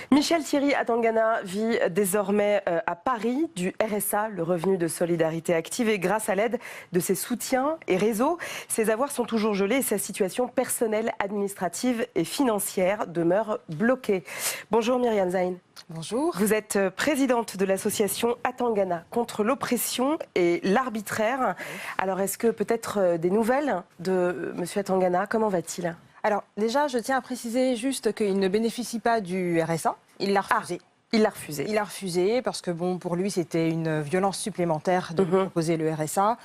Michel Thierry Atangana vit désormais à Paris du RSA, le revenu de solidarité active, et grâce à l'aide de ses soutiens et réseaux, ses avoirs sont toujours gelés et sa situation personnelle, administrative et financière demeure bloquée. Bonjour Myriam Zain. Bonjour. Vous êtes présidente de l'association Atangana contre l'oppression et l'arbitraire. Alors est-ce que peut-être des nouvelles de monsieur Atangana? Comment va-t-il? Alors déjà, je tiens à préciser juste qu'il ne bénéficie pas du RSA. Il l'a refusé. Il l'a refusé. Il l'a refusé parce que bon, pour lui, c'était une violence supplémentaire de lui proposer le RSA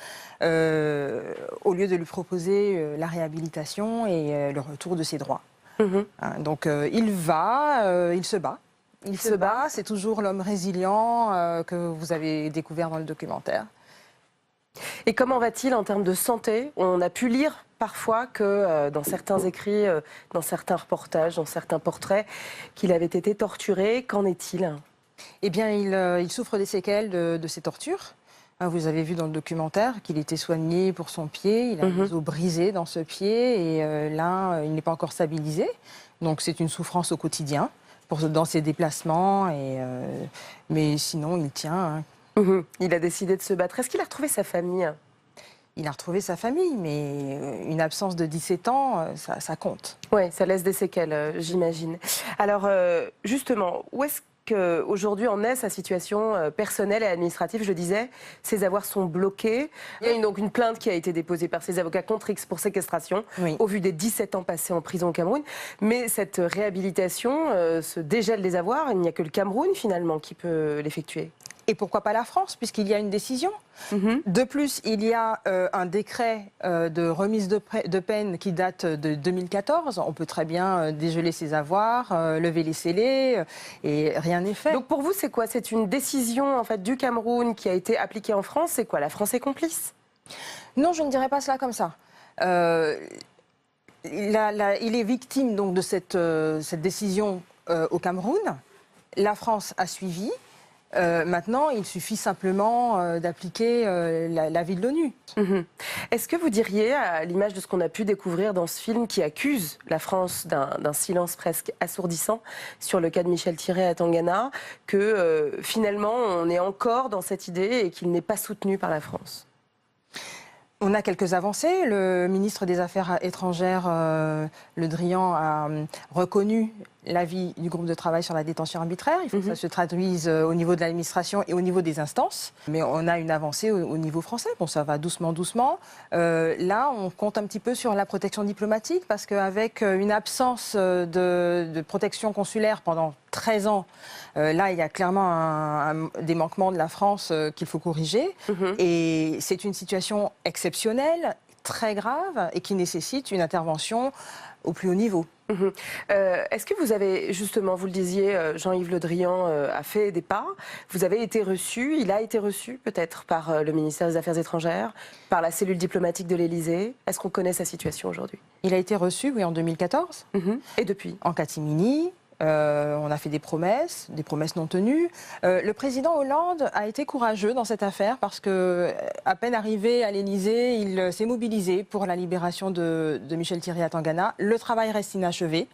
au lieu de lui proposer la réhabilitation et le retour de ses droits. Donc il se bat. Il se bat, c'est toujours l'homme résilient que vous avez découvert dans le documentaire. Et comment va-t-il en termes de santé? On a pu lire parfois que dans certains écrits, dans certains reportages, dans certains portraits, qu'il avait été torturé. Qu'en est-il? Eh bien, il souffre des séquelles de ces tortures. Vous avez vu dans le documentaire qu'il était soigné pour son pied. Il a des os brisés dans ce pied et là, il n'est pas encore stabilisé. Donc c'est une souffrance au quotidien dans ses déplacements. Mais sinon, il tient. Il a décidé de se battre. Est-ce qu'il a retrouvé sa famille? Il a retrouvé sa famille, mais une absence de 17 ans, ça compte. Oui, ça laisse des séquelles, j'imagine. Alors, justement, où est-ce qu'aujourd'hui en est sa situation personnelle et administrative? Je disais, ses avoirs sont bloqués. Il y a donc une plainte qui a été déposée par ses avocats contre X pour séquestration, au vu des 17 ans passés en prison au Cameroun. Mais cette réhabilitation, ce dégel des avoirs, il n'y a que le Cameroun, finalement, qui peut l'effectuer. Et pourquoi pas la France, puisqu'il y a une décision. De plus, il y a un décret de remise de peine qui date de 2014. On peut très bien dégeler ses avoirs, lever les scellés, et rien n'est fait. Donc pour vous, c'est quoi? C'est une décision en fait, du Cameroun qui a été appliquée en France. C'est quoi? La France est complice? Non, je ne dirais pas cela comme ça. Il est victime donc, de cette décision au Cameroun. La France a suivi. Maintenant, il suffit simplement d'appliquer l'avis de l'ONU. Est-ce que vous diriez, à l'image de ce qu'on a pu découvrir dans ce film qui accuse la France d'un silence presque assourdissant sur le cas de Michel Thierry Atangana, que finalement on est encore dans cette idée et qu'il n'est pas soutenu par la France? On a quelques avancées. Le ministre des Affaires étrangères, Le Drian, a reconnu l'avis du groupe de travail sur la détention arbitraire. Il faut que ça se traduise au niveau de l'administration et au niveau des instances. Mais on a une avancée au niveau français. Bon, ça va doucement, doucement. Là, on compte un petit peu sur la protection diplomatique parce qu'avec une absence de protection consulaire pendant 13 ans, là, il y a clairement des manquements de la France qu'il faut corriger. Et c'est une situation exceptionnelle, très grave et qui nécessite une intervention au plus haut niveau. Est-ce que vous avez, justement, vous le disiez, Jean-Yves Le Drian a fait des pas, vous avez été reçu, il a été reçu peut-être par le ministère des Affaires étrangères, par la cellule diplomatique de l'Élysée. Est-ce qu'on connaît sa situation aujourd'hui? Il a été reçu, oui, en 2014. Et depuis? En catimini. On a fait des promesses non tenues. Le président Hollande a été courageux dans cette affaire parce que, à peine arrivé à l'Élysée, il s'est mobilisé pour la libération de Michel Thierry Atangana. Le travail reste inachevé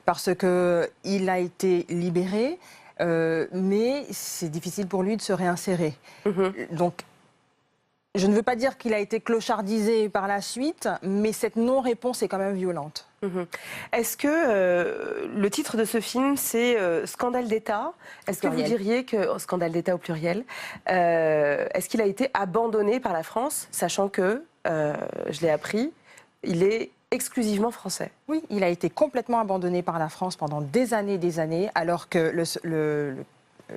parce qu'il a été libéré, mais c'est difficile pour lui de se réinsérer. Donc, je ne veux pas dire qu'il a été clochardisé par la suite, mais cette non-réponse est quand même violente. Est-ce que le titre de ce film, c'est Scandale d'État? Est-ce que vous diriez que... Scandale d'État au pluriel. Est-ce qu'il a été abandonné par la France, sachant que, je l'ai appris, il est exclusivement français? Oui, il a été complètement abandonné par la France pendant des années, alors que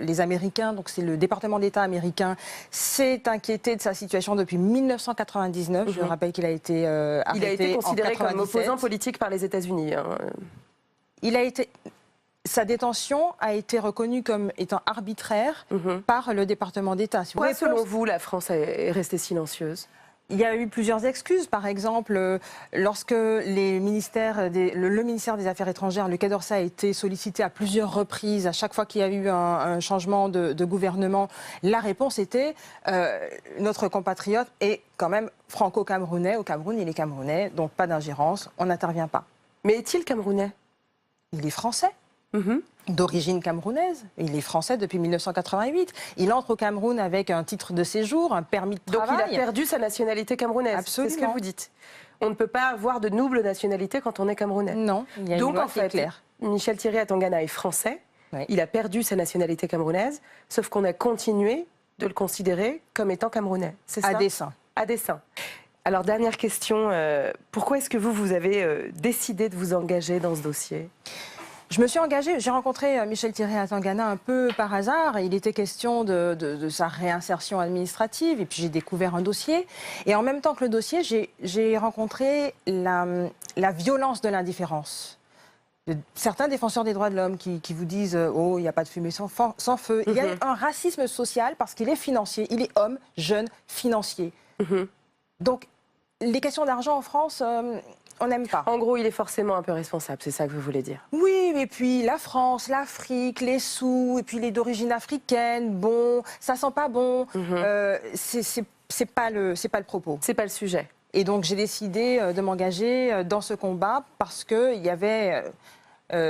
les Américains, donc c'est le département d'État américain, s'est inquiété de sa situation depuis 1999. Je rappelle qu'il a été arrêté. Il a été considéré comme opposant politique par les États-Unis. Sa détention a été reconnue comme étant arbitraire par le département d'État. Pourquoi, selon vous, la France est restée silencieuse? Il y a eu plusieurs excuses. Par exemple, lorsque le ministère des Affaires étrangères, le Quai d'Orsay, a été sollicité à plusieurs reprises, à chaque fois qu'il y a eu un changement de gouvernement, la réponse était notre compatriote est quand même franco-camerounais. Au Cameroun, il est camerounais, donc pas d'ingérence, on n'intervient pas. Mais est-il camerounais? Il est français. d'origine camerounaise. Il est français depuis 1988. Il entre au Cameroun avec un titre de séjour, un permis de travail. Donc il a perdu sa nationalité camerounaise. Absolument. C'est ce que vous dites. On ne peut pas avoir de double nationalité quand on est camerounais. Non, il y a une Donc loi en qui est fait, claire. Michel Thierry Atangana est français. Oui. Il a perdu sa nationalité camerounaise, sauf qu'on a continué de le considérer comme étant camerounais. C'est ça ? À dessein. À dessein. Alors, dernière question. Pourquoi est-ce que vous avez décidé de vous engager dans ce dossier ? Je me suis engagée, j'ai rencontré Michel Thierry Atangana un peu par hasard. Il était question de sa réinsertion administrative et puis j'ai découvert un dossier. Et en même temps que le dossier, j'ai rencontré la violence de l'indifférence. Certains défenseurs des droits de l'homme qui vous disent « Oh, il n'y a pas de fumée sans feu ». Il y a un racisme social parce qu'il est financier, il est homme, jeune, financier. Donc, les questions d'argent en France... on n'aime pas. En gros, il est forcément un peu responsable, c'est ça que vous voulez dire? Oui, et puis la France, l'Afrique, les sous, et puis les d'origine africaine, bon, ça sent pas bon. C'est pas le propos. C'est pas le sujet. Et donc j'ai décidé de m'engager dans ce combat parce qu'il y avait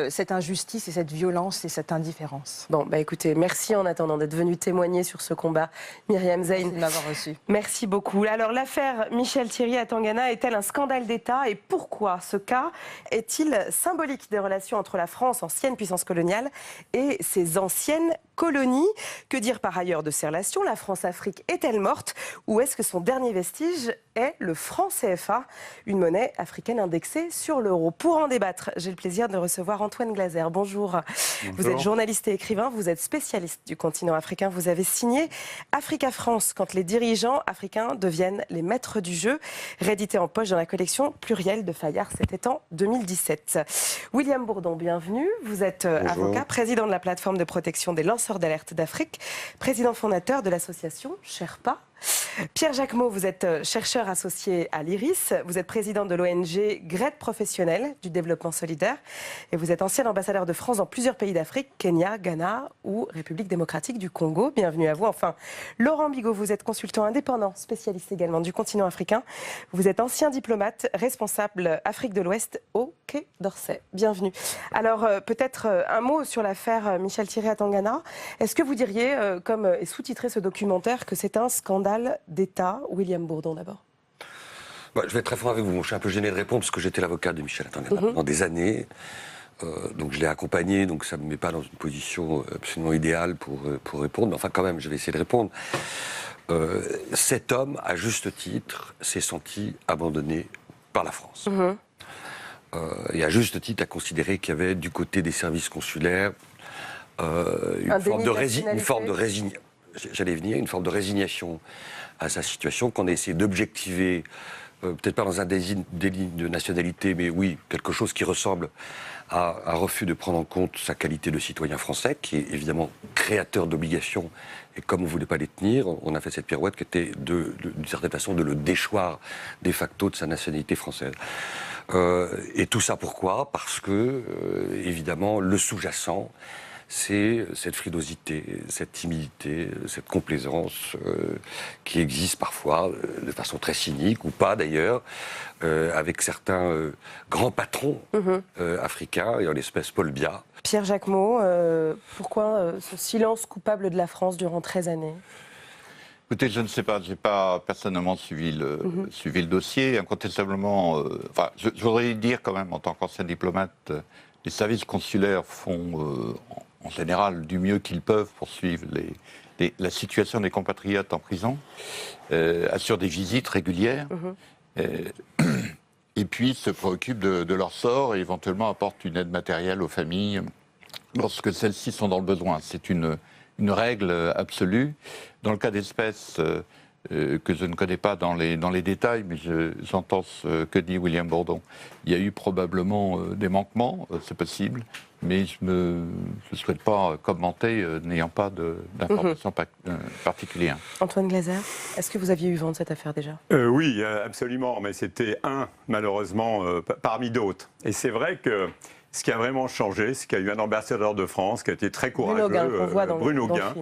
cette injustice et cette violence et cette indifférence. Bon, bah écoutez, merci en attendant d'être venu témoigner sur ce combat, Myriam Zein. Merci de m'avoir reçu. Merci beaucoup. Alors l'affaire Michel Thierry Atangana est-elle un scandale d'État et pourquoi ce cas est-il symbolique des relations entre la France, ancienne puissance coloniale, et ses anciennes colonies? Que dire par ailleurs de ces relations? La France-Afrique est-elle morte ou est-ce que son dernier vestige est le franc CFA, une monnaie africaine indexée sur l'euro? Pour en débattre, j'ai le plaisir de recevoir Antoine Glaser. Bonjour. Bonjour. Vous êtes journaliste et écrivain, vous êtes spécialiste du continent africain. Vous avez signé Africa France quand les dirigeants africains deviennent les maîtres du jeu, réédité en poche dans la collection plurielle de Fayard, c'était en 2017. William Bourdon, bienvenue. Vous êtes avocat, président de la plateforme de protection des lanceurs d'alerte d'Afrique, président fondateur de l'association Sherpa. Pierre Jacquemot, vous êtes chercheur associé à l'IRIS, vous êtes président de l'ONG GRED Professionnel du développement solidaire et vous êtes ancien ambassadeur de France dans plusieurs pays d'Afrique, Kenya, Ghana ou République démocratique du Congo. Bienvenue à vous. Enfin, Laurent Bigot, vous êtes consultant indépendant, spécialiste également du continent africain. Vous êtes ancien diplomate, responsable Afrique de l'Ouest au Quai d'Orsay. Bienvenue. Alors, peut-être un mot sur l'affaire Michel Thierry Atangana. Est-ce que vous diriez, comme est sous-titré ce documentaire, que c'est un scandale d'État? William Bourdon d'abord. Je vais être très franc avec vous. Je suis un peu gêné de répondre parce que j'étais l'avocat de Michel Atangana pendant des années. Donc je l'ai accompagné, donc ça ne me met pas dans une position absolument idéale pour répondre. Mais enfin quand même, je vais essayer de répondre. Cet homme, à juste titre, s'est senti abandonné par la France. Et à juste titre, a considéré qu'il y avait du côté des services consulaires une forme de résignation à sa situation, qu'on a essayé d'objectiver, peut-être pas dans un délit de nationalité, mais oui, quelque chose qui ressemble à un refus de prendre en compte sa qualité de citoyen français, qui est évidemment créateur d'obligations, et comme on ne voulait pas les tenir, on a fait cette pirouette qui était, d'une certaine façon, de le déchoir de facto de sa nationalité française. Et tout ça pourquoi? Parce que, évidemment, le sous-jacent, c'est cette frilosité, cette timidité, cette complaisance qui existe parfois de façon très cynique, ou pas d'ailleurs, avec certains grands patrons africains, et en l'espèce Paul Biya. Pierre Jacquemot, pourquoi ce silence coupable de la France durant 13 années? Écoutez, je ne sais pas, je n'ai pas personnellement suivi le dossier. Incontestablement, je voudrais dire quand même, en tant qu'ancien diplomate, les services consulaires font en général du mieux qu'ils peuvent pour suivre la situation des compatriotes en prison, assurent des visites régulières, et puis se préoccupent de leur sort et éventuellement apportent une aide matérielle aux familles lorsque celles-ci sont dans le besoin. C'est une règle absolue. Dans le cas d'espèce que je ne connais pas dans les détails, mais j'entends ce que dit William Bourdon. Il y a eu probablement des manquements, c'est possible, mais je ne souhaite pas commenter n'ayant pas d'informations particulières. Antoine Glaser, est-ce que vous aviez eu vent de cette affaire déjà? Oui, absolument, mais c'était malheureusement, parmi d'autres. Et c'est vrai que ce qui a vraiment changé, c'est qu'il y a eu un ambassadeur de France qui a été très courageux, Bruno Guin,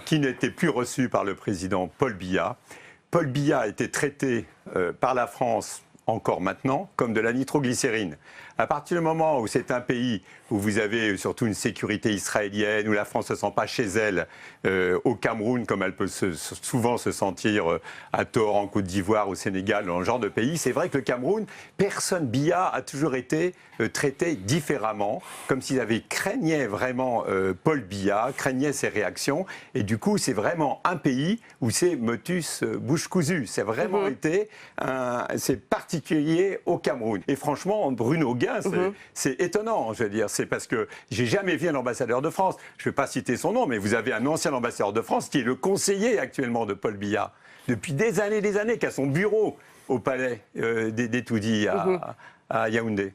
qui n'était plus reçu par le président Paul Biya. Paul Biya a été traité par la France, encore maintenant, comme de la nitroglycérine. À partir du moment où c'est un pays où vous avez surtout une sécurité israélienne, où la France ne se sent pas chez elle, au Cameroun, comme elle peut souvent se sentir à tort en Côte d'Ivoire, au Sénégal, dans ce genre de pays, c'est vrai que le Cameroun, Biya a toujours été traité différemment, comme s'ils craignaient vraiment Paul Biya, craignaient ses réactions, et du coup c'est vraiment un pays où c'est motus bouche cousue, c'est vraiment été, c'est particulier au Cameroun. Et franchement, Bruno Guin, c'est étonnant, je veux dire, c'est parce que j'ai jamais vu un ambassadeur de France, je ne vais pas citer son nom, mais vous avez un ancien ambassadeur de France qui est le conseiller actuellement de Paul Biya, depuis des années, qui a son bureau au palais des Toudis à Yaoundé.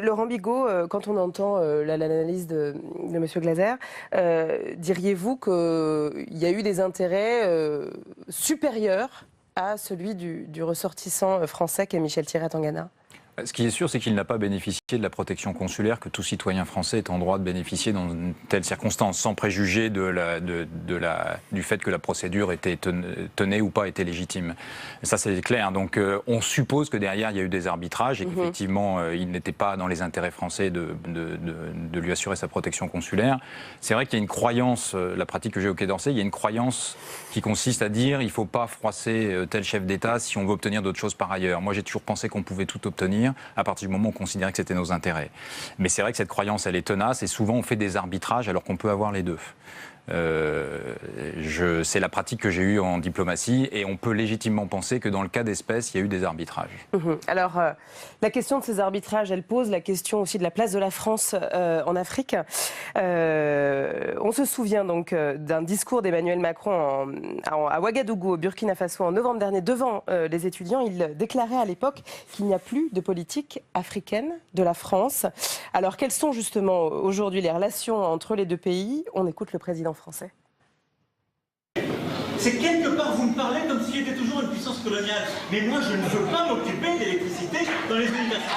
Laurent Bigot, quand on entend l'analyse de M. Glaser, diriez-vous qu'il y a eu des intérêts supérieurs à celui du ressortissant français qu'est Michel Thierry-Tangana ? Ce qui est sûr, c'est qu'il n'a pas bénéficié de la protection consulaire que tout citoyen français est en droit de bénéficier dans une telle circonstance, sans préjuger du fait que la procédure tenait ou pas était légitime. Et ça, c'est clair. Donc, on suppose que derrière, il y a eu des arbitrages et qu'effectivement, il n'était pas dans les intérêts français de lui assurer sa protection consulaire. C'est vrai qu'il y a une croyance, la pratique que j'ai au Quai d'Orsay, il y a une croyance qui consiste à dire il ne faut pas froisser tel chef d'État si on veut obtenir d'autres choses par ailleurs. Moi, j'ai toujours pensé qu'on pouvait tout obtenir à partir du moment où on considérait que c'était nos intérêts. Mais c'est vrai que cette croyance, elle est tenace et souvent on fait des arbitrages alors qu'on peut avoir les deux. C'est la pratique que j'ai eue en diplomatie et on peut légitimement penser que dans le cas d'espèce, il y a eu des arbitrages. Alors, la question de ces arbitrages, elle pose la question aussi de la place de la France en Afrique. On se souvient donc d'un discours d'Emmanuel Macron à Ouagadougou, au Burkina Faso, en novembre dernier, devant les étudiants. Il déclarait à l'époque qu'il n'y a plus de politique africaine de la France. Alors, quelles sont justement aujourd'hui les relations entre les deux pays ? On écoute le président français. C'est quelque part, vous me parlez comme s'il était toujours une puissance coloniale. Mais moi, je ne veux pas m'occuper d'électricité dans les universités.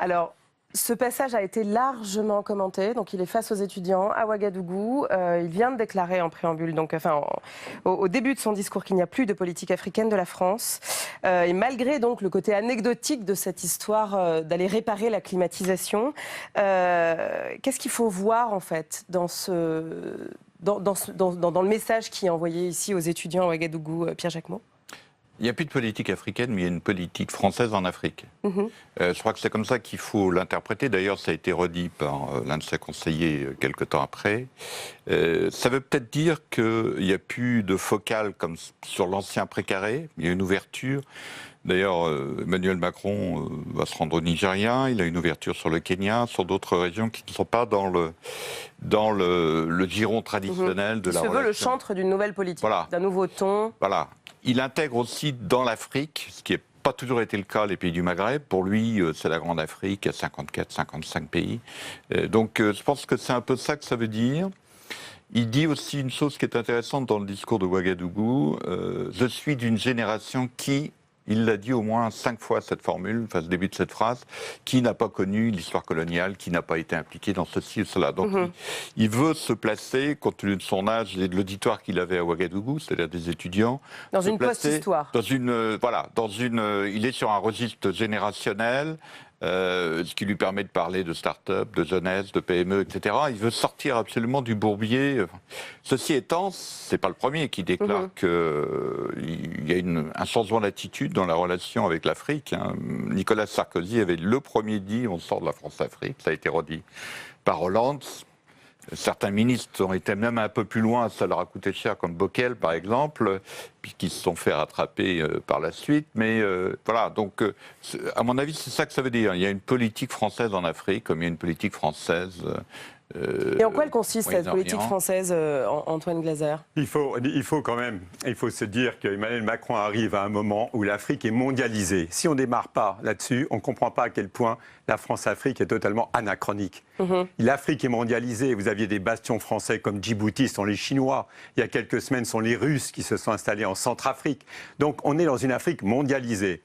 Alors, ce passage a été largement commenté, donc il est face aux étudiants à Ouagadougou. Il vient de déclarer en préambule, donc, au début de son discours, qu'il n'y a plus de politique africaine de la France. Et malgré donc le côté anecdotique de cette histoire d'aller réparer la climatisation, qu'est-ce qu'il faut voir en fait dans le message qui est envoyé ici aux étudiants à Ouagadougou, Pierre Jacquemot ? Il n'y a plus de politique africaine, mais il y a une politique française en Afrique. Je crois que c'est comme ça qu'il faut l'interpréter. D'ailleurs, ça a été redit par l'un de ses conseillers quelque temps après. Ça veut peut-être dire qu'il n'y a plus de focale comme sur l'ancien précaré. Il y a une ouverture. D'ailleurs, Emmanuel Macron va se rendre au Nigeria. Il a une ouverture sur le Kenya, sur d'autres régions qui ne sont pas dans le giron traditionnel de la relation. Il se veut le chantre d'une nouvelle politique, voilà, d'un nouveau ton. Voilà. Il intègre aussi dans l'Afrique, ce qui n'a pas toujours été le cas, les pays du Maghreb. Pour lui, c'est la Grande Afrique, il y a 54, 55 pays. Donc je pense que c'est un peu ça que ça veut dire. Il dit aussi une chose qui est intéressante dans le discours de Ouagadougou. Je suis d'une génération qui, il l'a dit au moins 5 fois cette formule, enfin ce début de cette phrase, qui n'a pas connu l'histoire coloniale, qui n'a pas été impliqué dans ceci ou cela. Donc il veut se placer, compte tenu de son âge et de l'auditoire qu'il avait à Ouagadougou, c'est-à-dire des étudiants. Dans une post-histoire. Il est sur un registre générationnel. Ce qui lui permet de parler de start-up, de jeunesse, de PME, etc. Il veut sortir absolument du bourbier. Ceci étant, c'est pas le premier qui déclare qu'il y a un changement d'attitude dans la relation avec l'Afrique. Nicolas Sarkozy avait le premier dit on sort de la France-Afrique. Ça a été redit par Hollande. Certains ministres ont été même un peu plus loin, ça leur a coûté cher, comme Bockel par exemple, puis qui se sont fait rattraper par la suite. Mais voilà, donc à mon avis, c'est ça que ça veut dire. Il y a une politique française en Afrique, comme il y a une politique française. Et en quoi elle consiste cette politique française, Antoine Glaser ? Il faut se dire qu'Emmanuel Macron arrive à un moment où l'Afrique est mondialisée. Si on ne démarre pas là-dessus, on ne comprend pas à quel point la France-Afrique est totalement anachronique. L'Afrique est mondialisée. Vous aviez des bastions français comme Djibouti, ce sont les Chinois. Il y a quelques semaines, ce sont les Russes qui se sont installés en Centrafrique. Donc on est dans une Afrique mondialisée.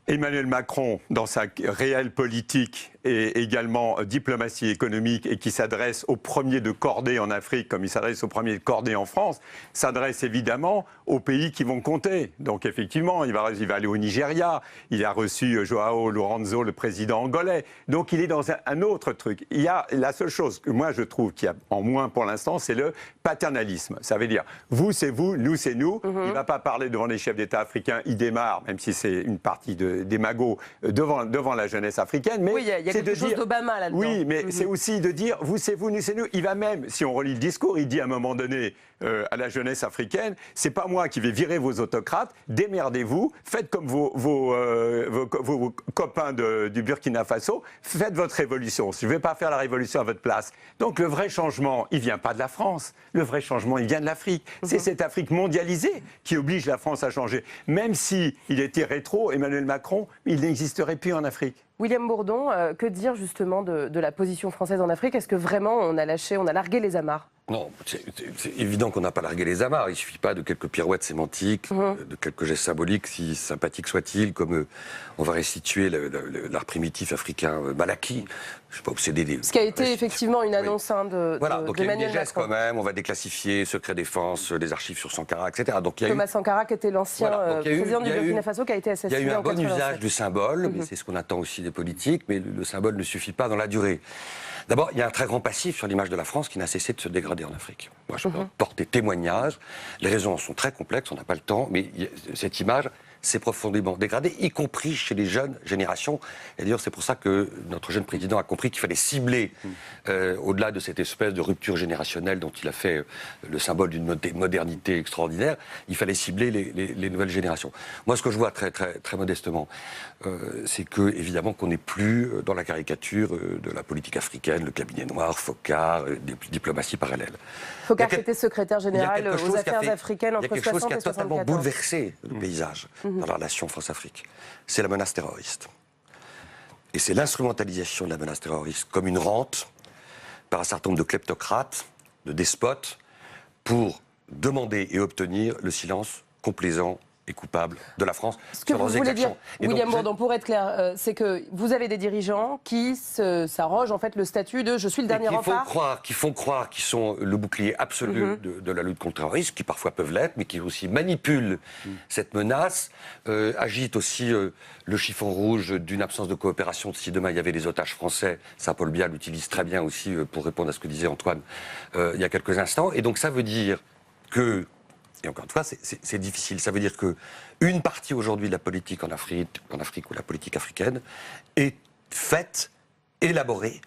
Emmanuel Macron, dans sa réelle politique et également diplomatie économique, et qui s'adresse aux premiers de cordée en Afrique, comme il s'adresse aux premiers de cordée en France, s'adresse évidemment aux pays qui vont compter. Donc effectivement, il va aller au Nigeria, il a reçu Joao Lourenço, le président angolais. Donc il est dans un autre truc. Il y a la seule chose que moi je trouve qu'il y a en moins pour l'instant, c'est le paternalisme. Ça veut dire, vous c'est vous, nous c'est nous. Il ne va pas parler devant les chefs d'État africains, il démarre, même si c'est une partie des magots, devant la jeunesse africaine. Mais oui, il y a quelque chose d'Obama là-dedans. Oui, mais c'est aussi de dire, vous c'est vous, nous c'est nous. Il va même, si on relit le discours, il dit à un moment donné à la jeunesse africaine, c'est pas moi qui vais virer vos autocrates, démerdez-vous, faites comme vos copains du Burkina Faso, faites votre révolution. Je ne vais pas faire la révolution à votre place. Donc le vrai changement, il ne vient pas de la France. Le vrai changement, il vient de l'Afrique. C'est cette Afrique mondialisée qui oblige la France à changer. Même s'il était rétro, Emmanuel Macron, il n'existerait plus en Afrique. William Bourdon, que dire justement de la position française en Afrique? Est-ce que vraiment on a largué les amarres? Non, c'est évident qu'on n'a pas largué les amarres. Il ne suffit pas de quelques pirouettes sémantiques, de quelques gestes symboliques, si sympathiques soient-ils, comme on va restituer l'art primitif africain mal acquis. Je ne suis pas obsédé des... Ce qui a été effectivement une annonce voilà, donc il y a des gestes Macron. quand même, on va déclassifier, secret défense, des archives sur Sankara, etc. Donc, Thomas Sankara, qui était l'ancien président du Burkina Faso, qui a été assassiné en 1987. Il y a eu un bon usage du symbole, mais c'est ce qu'on attend aussi des politiques, mais le symbole ne suffit pas dans la durée. D'abord, il y a un très grand passif sur l'image de la France qui n'a cessé de se dégrader en Afrique. Moi, je peux porter témoignage. Les raisons en sont très complexes, on n'a pas le temps, mais cette image s'est profondément dégradée, y compris chez les jeunes générations. Et d'ailleurs, c'est pour ça que notre jeune président a compris qu'il fallait cibler, au-delà de cette espèce de rupture générationnelle dont il a fait le symbole d'une modernité extraordinaire, il fallait cibler les nouvelles générations. Moi, ce que je vois très, très, très modestement, c'est que, évidemment, qu'on n'est plus dans la caricature de la politique africaine, le cabinet noir, Foccart, des diplomaties parallèles. Foccart était secrétaire général aux affaires africaines entre 60 et 74. Il y a quelque chose qui a totalement bouleversé le paysage dans la relation France-Afrique. C'est la menace terroriste. Et c'est l'instrumentalisation de la menace terroriste comme une rente par un certain nombre de kleptocrates, de despotes, pour demander et obtenir le silence complaisant et coupable de la France. Ce que vous voulez dire, William Bourdon, pour être clair, c'est que vous avez des dirigeants qui s'arrogent en fait le statut de « je suis le dernier rempart ». Qui font croire qu'ils sont le bouclier absolu de la lutte contre le terrorisme, qui parfois peuvent l'être, mais qui aussi manipulent cette menace, agitent aussi le chiffon rouge d'une absence de coopération. Si demain il y avait des otages français, ça Paul Biya l'utilise très bien aussi pour répondre à ce que disait Antoine il y a quelques instants. Et donc ça veut dire que... Et encore une fois, c'est difficile. Ça veut dire qu'une partie aujourd'hui de la politique en Afrique ou la politique africaine est faite, élaborée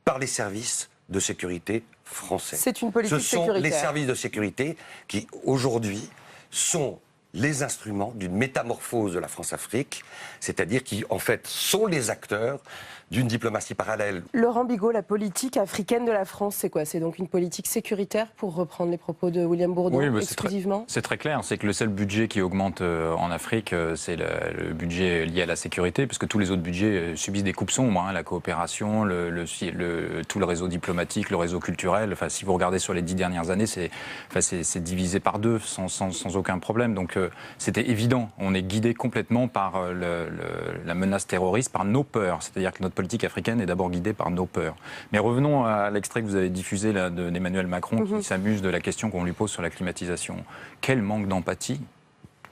par les services de sécurité français. C'est une politique sécuritaire. Ce sont les services de sécurité qui, aujourd'hui, sont les instruments d'une métamorphose de la France-Afrique, c'est-à-dire qui, en fait, sont les acteurs d'une diplomatie parallèle. Laurent Bigot, la politique africaine de la France, c'est quoi? C'est donc une politique sécuritaire, pour reprendre les propos de William Bourdon, oui, exclusivement? C'est très clair, c'est que le seul budget qui augmente en Afrique, c'est le budget lié à la sécurité, parce que tous les autres budgets subissent des coupes sombres, la coopération, tout le réseau diplomatique, le réseau culturel. Enfin, si vous regardez sur les 10 dernières années, c'est divisé par deux, sans aucun problème. Donc c'était évident, on est guidé complètement par la menace terroriste, par nos peurs, c'est-à-dire que notre politique africaine est d'abord guidée par nos peurs. Mais revenons à l'extrait que vous avez diffusé là, d'Emmanuel Macron qui s'amuse de la question qu'on lui pose sur la climatisation. Quel manque d'empathie!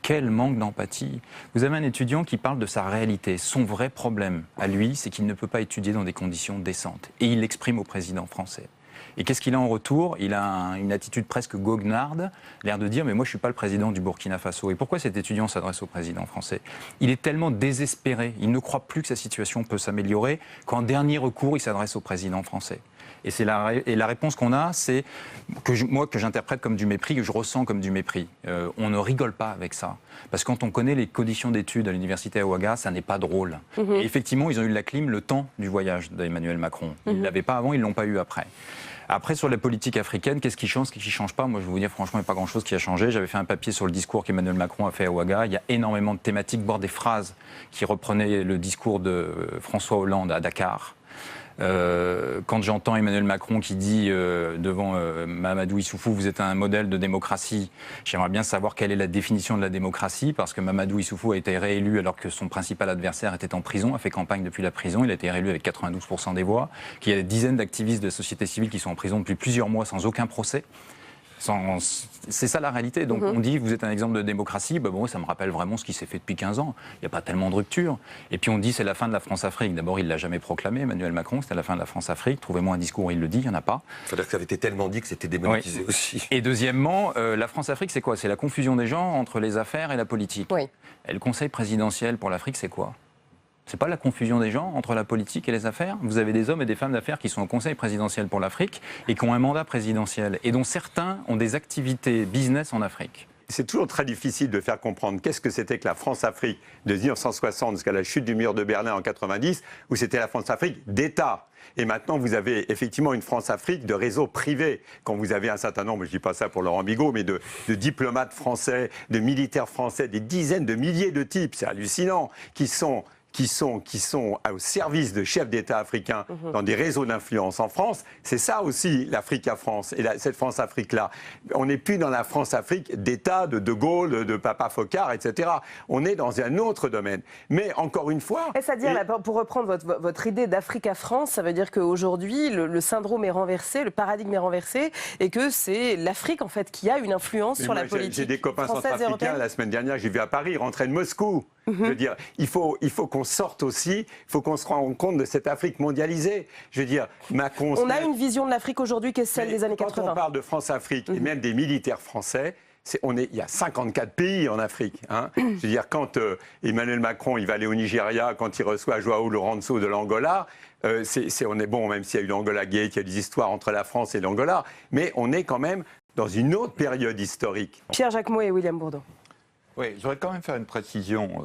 Quel manque d'empathie! Vous avez un étudiant qui parle de sa réalité. Son vrai problème à lui, c'est qu'il ne peut pas étudier dans des conditions décentes. Et il l'exprime au président français. Et qu'est-ce qu'il a en retour? Il a une attitude presque goguenarde, l'air de dire « mais moi je ne suis pas le président du Burkina Faso ». Et pourquoi cet étudiant s'adresse au président français? Il est tellement désespéré, il ne croit plus que sa situation peut s'améliorer, qu'en dernier recours, il s'adresse au président français. Et la réponse qu'on a, c'est que j'interprète comme du mépris, que je ressens comme du mépris. On ne rigole pas avec ça. Parce que quand on connaît les conditions d'études à l'université à Ouaga, ça n'est pas drôle. Et effectivement, ils ont eu la clim le temps du voyage d'Emmanuel Macron. Ils ne l'avaient pas avant, ils ne l'ont pas eu après. Après, sur la politique africaine, qu'est-ce qui change, qu'est-ce qui ne change pas? Moi, je vais vous dire, franchement, il n'y a pas grand-chose qui a changé. J'avais fait un papier sur le discours qu'Emmanuel Macron a fait à Ouaga. Il y a énormément de thématiques, voire des phrases qui reprenaient le discours de François Hollande à Dakar. Quand j'entends Emmanuel Macron qui dit devant Mahamadou Issoufou, vous êtes un modèle de démocratie, j'aimerais bien savoir quelle est la définition de la démocratie, parce que Mahamadou Issoufou a été réélu alors que son principal adversaire était en prison, a fait campagne depuis la prison, il a été réélu avec 92% des voix, qu'il y a des dizaines d'activistes de la société civile qui sont en prison depuis plusieurs mois sans aucun procès. C'est ça la réalité. Donc on dit, vous êtes un exemple de démocratie, bon, ça me rappelle vraiment ce qui s'est fait depuis 15 ans. Il n'y a pas tellement de rupture. Et puis on dit, c'est la fin de la France-Afrique. D'abord, il ne l'a jamais proclamé, Emmanuel Macron, c'était la fin de la France-Afrique. Trouvez-moi un discours où il le dit, il n'y en a pas. Il faut dire que ça avait été tellement dit que c'était démonétisé aussi. Et deuxièmement, la France-Afrique, c'est quoi? C'est la confusion des gens entre les affaires et la politique. Oui. Et le Conseil présidentiel pour l'Afrique, c'est quoi? C'est pas la confusion des gens entre la politique et les affaires. Vous avez des hommes et des femmes d'affaires qui sont au Conseil présidentiel pour l'Afrique et qui ont un mandat présidentiel et dont certains ont des activités business en Afrique. C'est toujours très difficile de faire comprendre qu'est-ce que c'était que la France-Afrique de 1960 jusqu'à la chute du mur de Berlin en 90, où c'était la France-Afrique d'État. Et maintenant, vous avez effectivement une France-Afrique de réseau privé. Quand vous avez un certain nombre, je ne dis pas ça pour Laurent Bigot, mais de diplomates français, de militaires français, des dizaines de milliers de types, c'est hallucinant, qui sont au service de chefs d'État africains dans des réseaux d'influence en France. C'est ça aussi l'Afrique à France, et cette France-Afrique-là. On n'est plus dans la France-Afrique d'État, de Gaulle, de Papa Focard, etc. On est dans un autre domaine. Mais encore une fois... C'est-à-dire, pour reprendre votre idée d'Afrique à France, ça veut dire qu'aujourd'hui, le syndrome est renversé, le paradigme est renversé, et que c'est l'Afrique, en fait, qui a une influence sur la politique. J'ai des copains centrafricains, la semaine dernière, j'ai vu à Paris, ils rentraient de Moscou. Je veux dire, il faut qu'on sorte aussi, il faut qu'on se rende compte de cette Afrique mondialisée. Je veux dire, Macron... On a une vision de l'Afrique aujourd'hui qui est celle des années 80. Quand on parle de France-Afrique, et même des militaires français, il y a 54 pays en Afrique. Hein. Je veux dire, quand Emmanuel Macron il va aller au Nigeria, quand il reçoit João Lourenço de l'Angola, on est bon, même s'il y a eu l'Angola Gate, il y a des histoires entre la France et l'Angola, mais on est quand même dans une autre période historique. Pierre-Jacques Mouet et William Bourdon. Oui, je voudrais quand même faire une précision.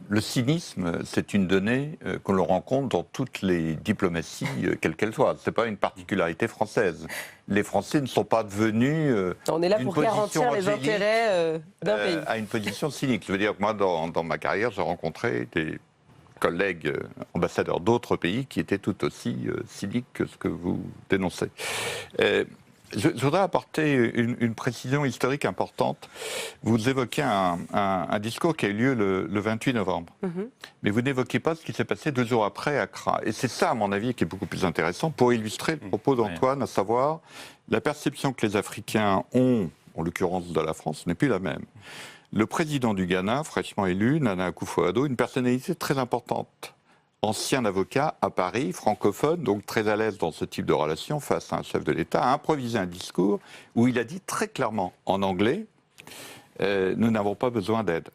Le cynisme, c'est une donnée qu'on le rencontre dans toutes les diplomaties, quelles qu'elles soient. Ce n'est pas une particularité française. Les Français ne sont pas devenus on est là pour garantir les intérêts d'un pays. À une position cynique. Je veux dire que moi, dans ma carrière, j'ai rencontré des collègues ambassadeurs d'autres pays qui étaient tout aussi cyniques que ce que vous dénoncez. Je voudrais apporter une précision historique importante. Vous évoquez un discours qui a eu lieu le 28 novembre. Mais vous n'évoquez pas ce qui s'est passé 2 jours après à Accra. Et c'est ça, à mon avis, qui est beaucoup plus intéressant pour illustrer le propos d'Antoine, à savoir la perception que les Africains ont, en l'occurrence de la France, n'est plus la même. Le président du Ghana, fraîchement élu, Nana Akufo-Addo, une personnalité très importante. Ancien avocat à Paris, francophone, donc très à l'aise dans ce type de relation face à un chef de l'État, a improvisé un discours où il a dit très clairement en anglais nous n'avons pas besoin d'aide.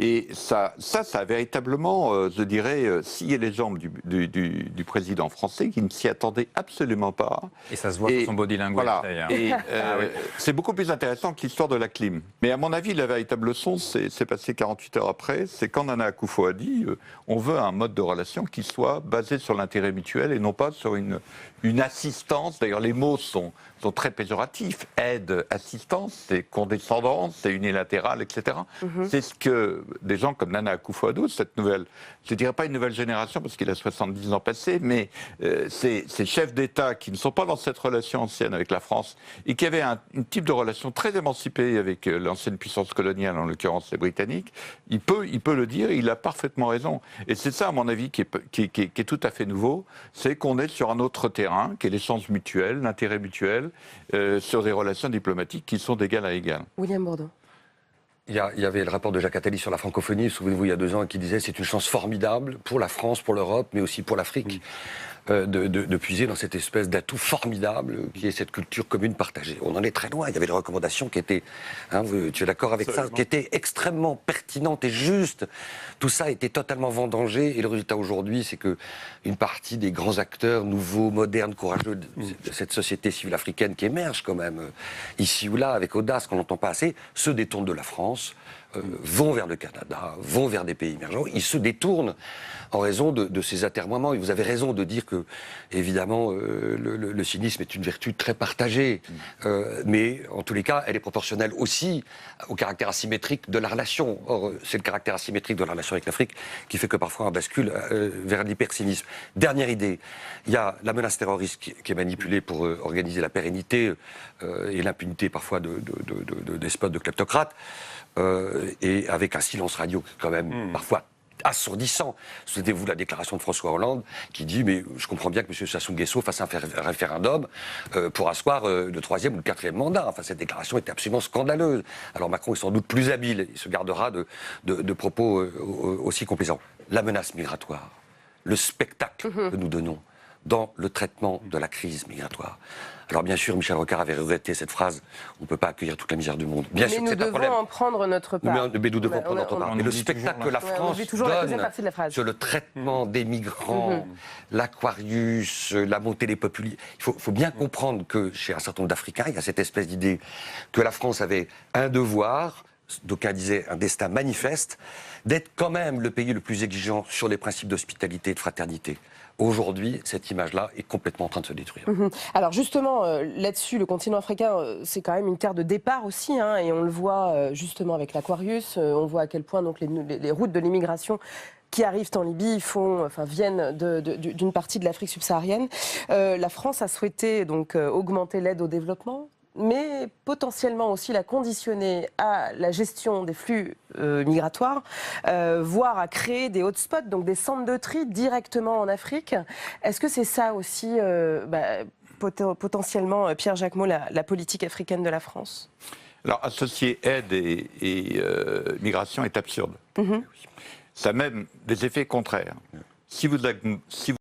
Et ça a véritablement, je dirais, scié les jambes du président français qui ne s'y attendait absolument pas. Et ça se voit sur son body language, voilà. d'ailleurs. Et c'est beaucoup plus intéressant que l'histoire de la clim. Mais à mon avis, la véritable leçon, c'est passé 48 heures après, c'est quand Nana Akufo a dit on veut un mode de relation qui soit basé sur l'intérêt mutuel et non pas sur une assistance. D'ailleurs, les mots sont très péjoratifs. Aide, assistance, c'est condescendance, c'est unilatéral, etc. C'est ce que des gens comme Nana Akufo-Addo, cette nouvelle, je ne dirais pas une nouvelle génération parce qu'il a 70 ans passés, mais ces chefs d'État qui ne sont pas dans cette relation ancienne avec la France et qui avaient un type de relation très émancipée avec l'ancienne puissance coloniale, en l'occurrence les Britanniques, il peut le dire, il a parfaitement raison. Et c'est ça, à mon avis, qui est tout à fait nouveau, c'est qu'on est sur un autre terrain, qui est l'échange mutuel, l'intérêt mutuel, sur des relations diplomatiques qui sont d'égal à égal. William Bourdon. Il y avait le rapport de Jacques Attali sur la francophonie, souvenez-vous, il y a 2 ans, qui disait c'est une chance formidable pour la France, pour l'Europe, mais aussi pour l'Afrique, de puiser dans cette espèce d'atout formidable qui est cette culture commune partagée. On en est très loin. Il y avait des recommandations qui étaient, tu es d'accord avec ça, qui étaient extrêmement pertinentes et justes. Tout ça était totalement vendangé et le résultat aujourd'hui, c'est que une partie des grands acteurs nouveaux, modernes, courageux de cette société civile africaine qui émerge quand même ici ou là avec audace, qu'on n'entend pas assez, se détournent de la France vont vers le Canada, vont vers des pays émergents. Ils se détournent en raison de ces atermoiements. Et vous avez raison de dire que, évidemment, le cynisme est une vertu très partagée. Mais en tous les cas, elle est proportionnelle aussi au caractère asymétrique de la relation. Or, c'est le caractère asymétrique de la relation avec l'Afrique qui fait que parfois on bascule vers l'hypercynisme. Dernière idée, il y a la menace terroriste qui est manipulée pour organiser la pérennité et l'impunité parfois de despotes, de kleptocrates, et avec un silence radio qui est quand même parfois assourdissant. Souvenez-vous la déclaration de François Hollande qui dit « mais je comprends bien que M. Sassou Nguesso fasse un référendum pour asseoir le 3e ou le 4e mandat ». Enfin, cette déclaration était absolument scandaleuse. Alors Macron est sans doute plus habile, il se gardera de propos aussi complaisants. La menace migratoire, le spectacle que nous donnons dans le traitement de la crise migratoire. Alors bien sûr, Michel Rocard avait regretté cette phrase « on ne peut pas accueillir toute la misère du monde ». Bien sûr, nous devons en prendre notre part. Mais nous devons prendre notre part. Et le spectacle que la France donne sur le traitement des migrants, l'Aquarius, la montée des populistes, il faut bien comprendre que chez un certain nombre d'Africains, il y a cette espèce d'idée que la France avait un devoir, d'aucuns disaient un destin manifeste, d'être quand même le pays le plus exigeant sur les principes d'hospitalité et de fraternité. Aujourd'hui, cette image-là est complètement en train de se détruire. Alors justement, là-dessus, le continent africain, c'est quand même une terre de départ aussi, hein, et on le voit justement avec l'Aquarius, on voit à quel point donc, les routes de l'immigration qui arrivent en Libye viennent d'une partie de l'Afrique subsaharienne. La France a souhaité donc augmenter l'aide au développement, mais potentiellement aussi la conditionner à la gestion des flux migratoires, voire à créer des hotspots, donc des centres de tri directement en Afrique. Est-ce que c'est ça aussi, potentiellement, Pierre Jacquemot, la politique africaine de la France ? Alors, associer aide et migration est absurde. Ça a même des effets contraires. Si vous